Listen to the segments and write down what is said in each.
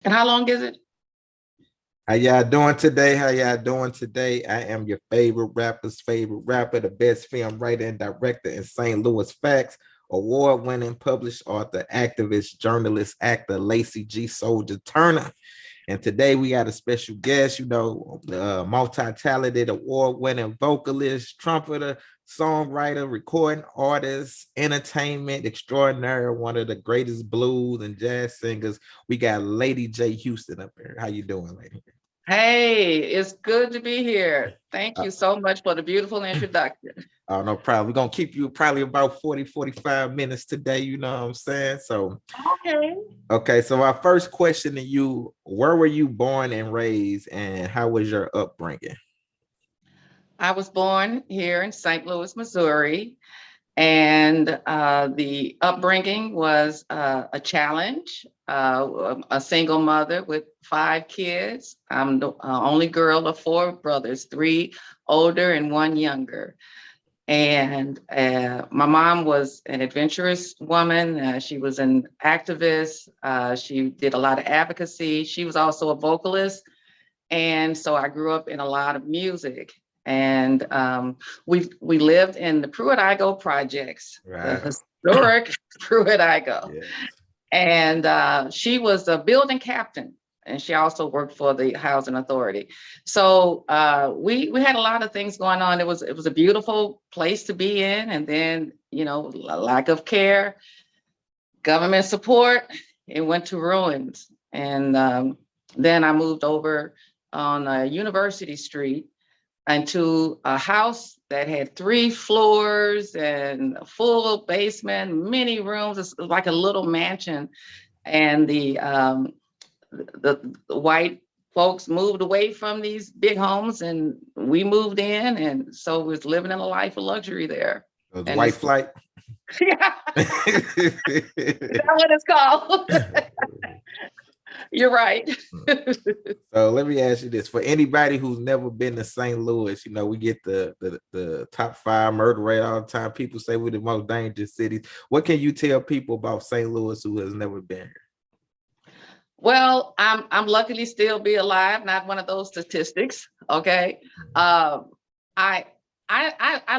And how long is it? How y'all doing today? How y'all doing today? I am your favorite rapper's favorite rapper, the best film writer and director in St. Louis Facts, award-winning published author, activist, journalist, actor, Lacey G. Souldier Turner. And today we got a special guest, multi-talented, award-winning vocalist, trumpeter, songwriter, recording artist, entertainment extraordinary, one of the greatest blues and jazz singers. We got Lady J Huston up here. How you doing, lady? Hey, it's good to be here. Thank you so much for the beautiful introduction. Oh, no problem. We're going to keep you probably about 45 minutes today. You know what I'm saying? So, okay. So our first question to you, where were you born and raised and how was your upbringing? I was born here in St. Louis, Missouri, and the upbringing was a challenge. A single mother with 5 kids. I'm the only girl of 4 brothers, 3 older and 1 younger. And my mom was an adventurous woman. She was an activist. She did a lot of advocacy. She was also a vocalist. And so I grew up in a lot of music. And we lived in the Pruitt-Igoe projects, right. The historic Pruitt-Igoe. Yeah. And she was a building captain, and she also worked for the housing authority. So we had a lot of things going on. It was a beautiful place to be in, and then lack of care, government support, it went to ruins. And then I moved over on University Street into a house that had 3 floors and a full basement, many rooms. It's like a little mansion. And the white folks moved away from these big homes, and we moved in, and so we was living in a life of luxury there. The white flight. Yeah, is that what it's called? You're right. So let me ask you this: for anybody who's never been to St. Louis, we get the top 5 murder rate all the time. People say we're the most dangerous cities. What can you tell people about St. Louis who has never been here? Well, I'm luckily still be alive. Not one of those statistics. Okay. I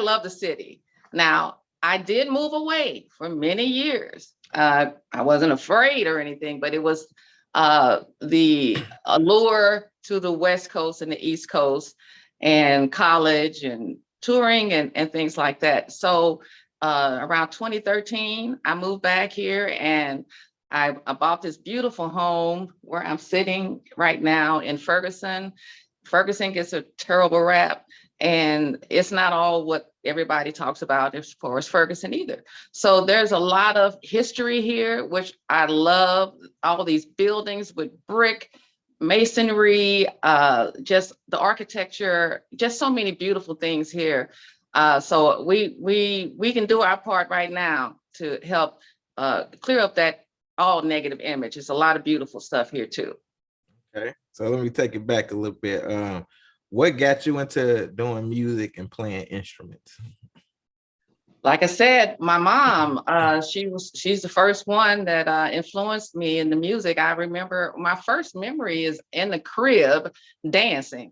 love the city. Now, I did move away for many years. I wasn't afraid or anything, but it was the allure to the West Coast and the East Coast and college and touring and things like that. So around 2013, I moved back here, and I bought this beautiful home where I'm sitting right now in Ferguson. Ferguson gets a terrible rap, and it's not all what everybody talks about as far as Ferguson either. So there's a lot of history here, which I love. All these buildings with brick, masonry, just the architecture, just so many beautiful things here. So we can do our part right now to help clear up that all negative image. There's a lot of beautiful stuff here too. Okay, so let me take it back a little bit. What got you into doing music and playing instruments? Like I said, my mom, she's the first one that influenced me in the music. I remember my first memory is in the crib dancing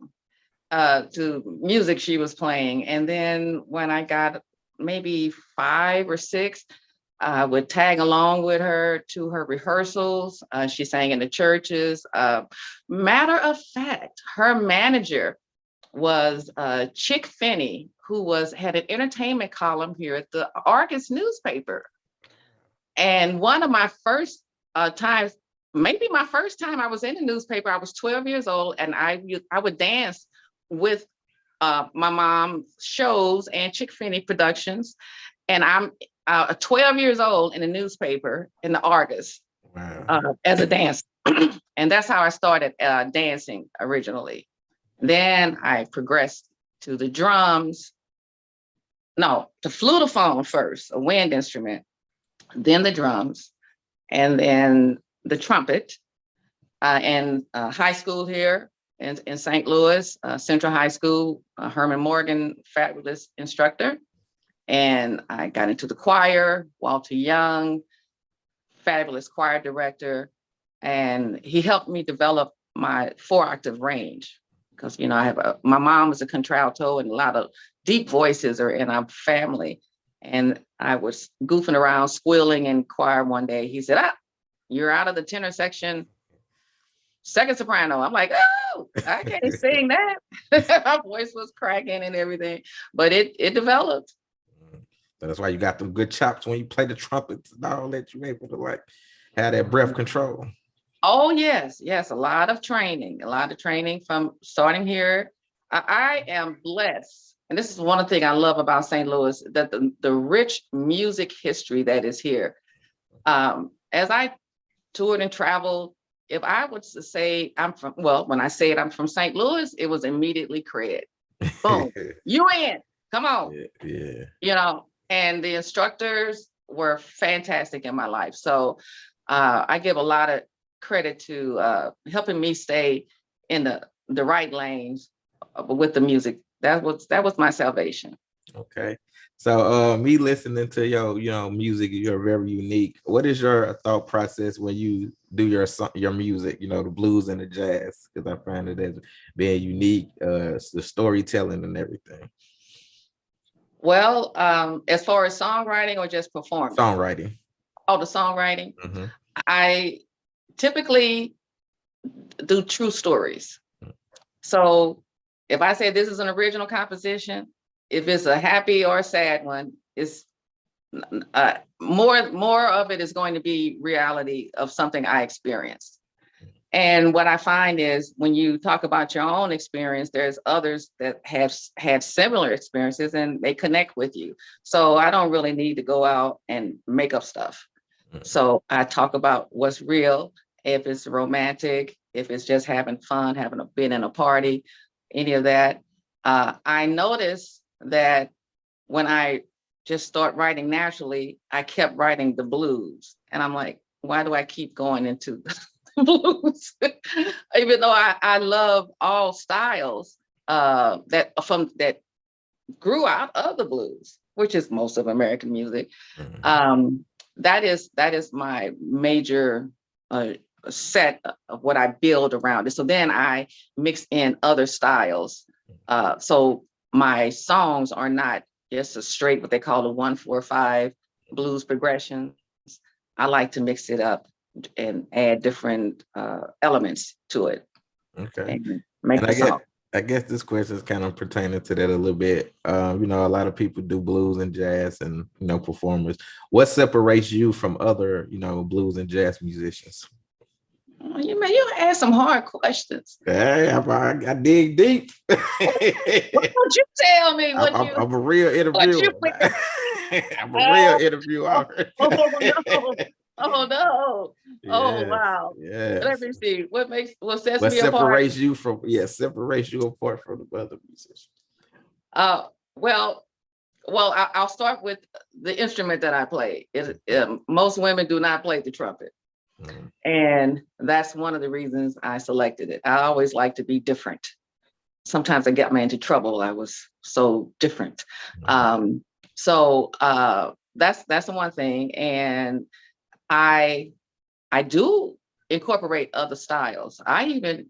to music she was playing. And then when I got maybe 5 or 6, I would tag along with her to her rehearsals. She sang in the churches. Matter of fact, her manager was Chick Finney, who had an entertainment column here at the Argus newspaper. And one of my first times, maybe my first time I was in the newspaper, I was 12 years old, and I would dance with my mom's shows and Chick Finney productions. And I'm 12 years old in the newspaper in the Argus Wow. as a dancer. And that's how I started dancing originally. Then I progressed to the drums. No, the flutophone first, a wind instrument, then the drums, and then the trumpet. In high school here in St. Louis, Central High School, Herman Morgan, fabulous instructor. And I got into the choir, Walter Young, fabulous choir director. And he helped me develop my 4-octave range. Because, you know, my mom was a contralto, and a lot of deep voices are in our family. And I was goofing around, squealing in choir one day. He said, you're out of the tenor section, second soprano. I'm like, oh, I can't sing that. My voice was cracking and everything, but it developed. So that's why you got them good chops when you play the trumpets and all that. You're able to like have that breath control. Oh, yes. A lot of training from starting here. I am blessed. And this is one thing I love about St. Louis, that the rich music history that is here. As I toured and traveled, if I was to say when I say it, I'm from St. Louis, it was immediately cred. Boom, you in, come on. Yeah. You know, and the instructors were fantastic in my life. So I give a lot of credit to helping me stay in the right lanes with the music. That was my salvation. Okay. So me listening to your music, you're very unique. What is your thought process when you do your music, the blues and the jazz? Because I find it as being unique, the storytelling and everything. Well, as far as songwriting or just performing? Songwriting. Oh, the songwriting. Mm-hmm. I typically do true stories. So if I say this is an original composition, if it's a happy or a sad one, it's more of it is going to be reality of something I experienced. And what I find is when you talk about your own experience, there's others that have had similar experiences and they connect with you. So I don't really need to go out and make up stuff. So I talk about what's real, if it's romantic, if it's just having fun, been in a party, any of that. I noticed that when I just start writing naturally, I kept writing the blues. And I'm like, why do I keep going into the blues? Even though I love all styles that grew out of the blues, which is most of American music. That is my major set of what I build around it. So then I mix in other styles. So my songs are not just a straight, what they call a 1-4-5 blues progressions. I like to mix it up and add different elements to it. Okay. And make the song. I guess this question is kind of pertaining to that a little bit. A lot of people do blues and jazz and, performers. What separates you from other, blues and jazz musicians? You ask some hard questions. Hey, I dig deep. What would you tell me? I'm a real interviewer. I'm a real interviewer. Oh no. Yes, oh wow. Yes. Let me see. What sets what me apart? Separates you apart from the other musicians? Well, I'll start with the instrument that I play. Most women do not play the trumpet. And that's one of the reasons I selected it. I always like to be different. Sometimes I got me into trouble. I was so different. So that's the one thing. And I do incorporate other styles. I even,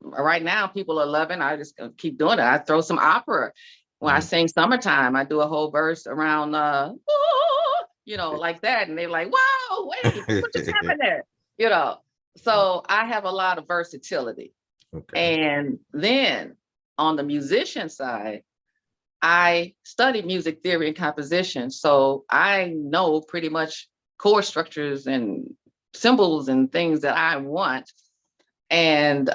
right now, people are loving, I just keep doing it. I throw some opera. When I sing Summertime, I do a whole verse around, like that. And they're like, wow, wait, what just happened there? So I have a lot of versatility. Okay. And then on the musician side, I studied music theory and composition. So I know pretty much chord structures and symbols and things that I want. And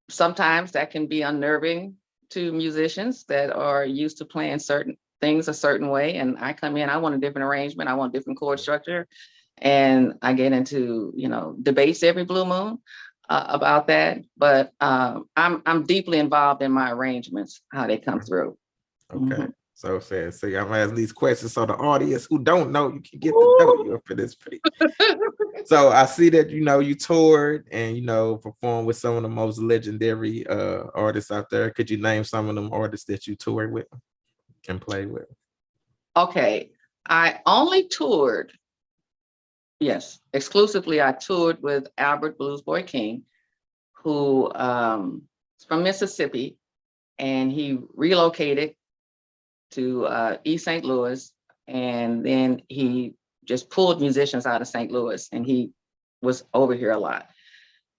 sometimes that can be unnerving to musicians that are used to playing certain things a certain way, and I come in, I want a different arrangement, I want different chord structure, and I get into, debates every blue moon about that. But I'm deeply involved in my arrangements, how they come through. Okay. Mhm. So I'm gonna ask these questions so the audience who don't know, you can get to know you up for this piece. So I see that you toured and performed with some of the most legendary artists out there. Could you name some of them artists that you toured with and played with? Okay, I only toured, yes, exclusively. I toured with Albert Blues Boy King, who is from Mississippi, and he relocated to East St. Louis, and then he just pulled musicians out of St. Louis, and he was over here a lot.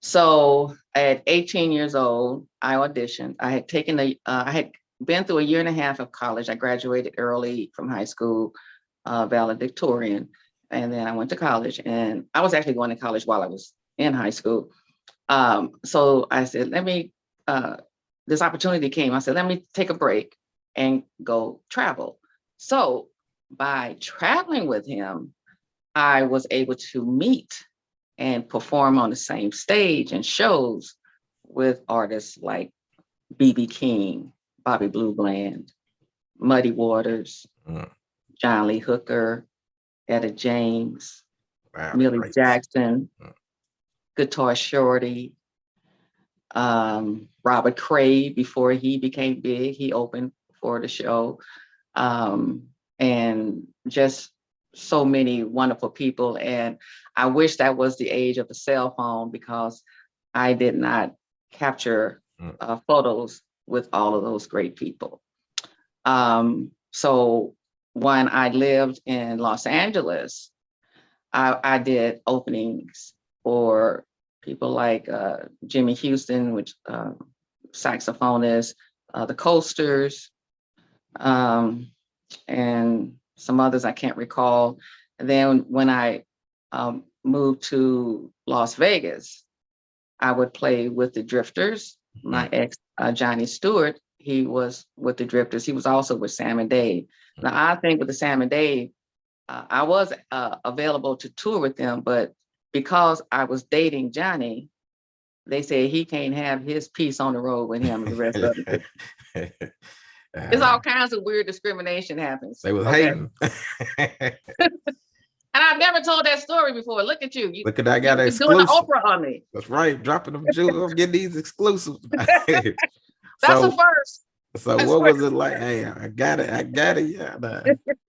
So at 18 years old, I auditioned. I had been through a year and a half of college. I graduated early from high school, valedictorian, and then I went to college. And I was actually going to college while I was in high school. So I said, this opportunity came. I said, let me take a break and go travel. So by traveling with him, I was able to meet and perform on the same stage and shows with artists like B.B. King, Bobby Blue Bland, Muddy Waters, John Lee Hooker, Etta James, Wow, Millie great. Jackson, Guitar Shorty, Robert Cray. Before he became big, he opened for the show, and just so many wonderful people. And I wish that was the age of the cell phone, because I did not capture photos with all of those great people. So when I lived in Los Angeles, I did openings for people like Jimmy Houston, which saxophonist, the Coasters, and some others I can't recall. And then when I moved to Las Vegas, I would play with the Drifters. My ex, Johnny Stewart, he was with the Drifters. He was also with Sam and Dave. Now, I think with the Sam and Dave, I was available to tour with them, but because I was dating Johnny, they said he can't have his piece on the road with him and the rest of it. It's all kinds of weird discrimination happens. They was hating. And I've never told that story before. Look at you. Look at that, I got an doing exclusive. the Oprah on me. That's right. Dropping them jewels. I'm getting these exclusives. That's a first. So That's what first. was it like? Hey, I got it. Yeah.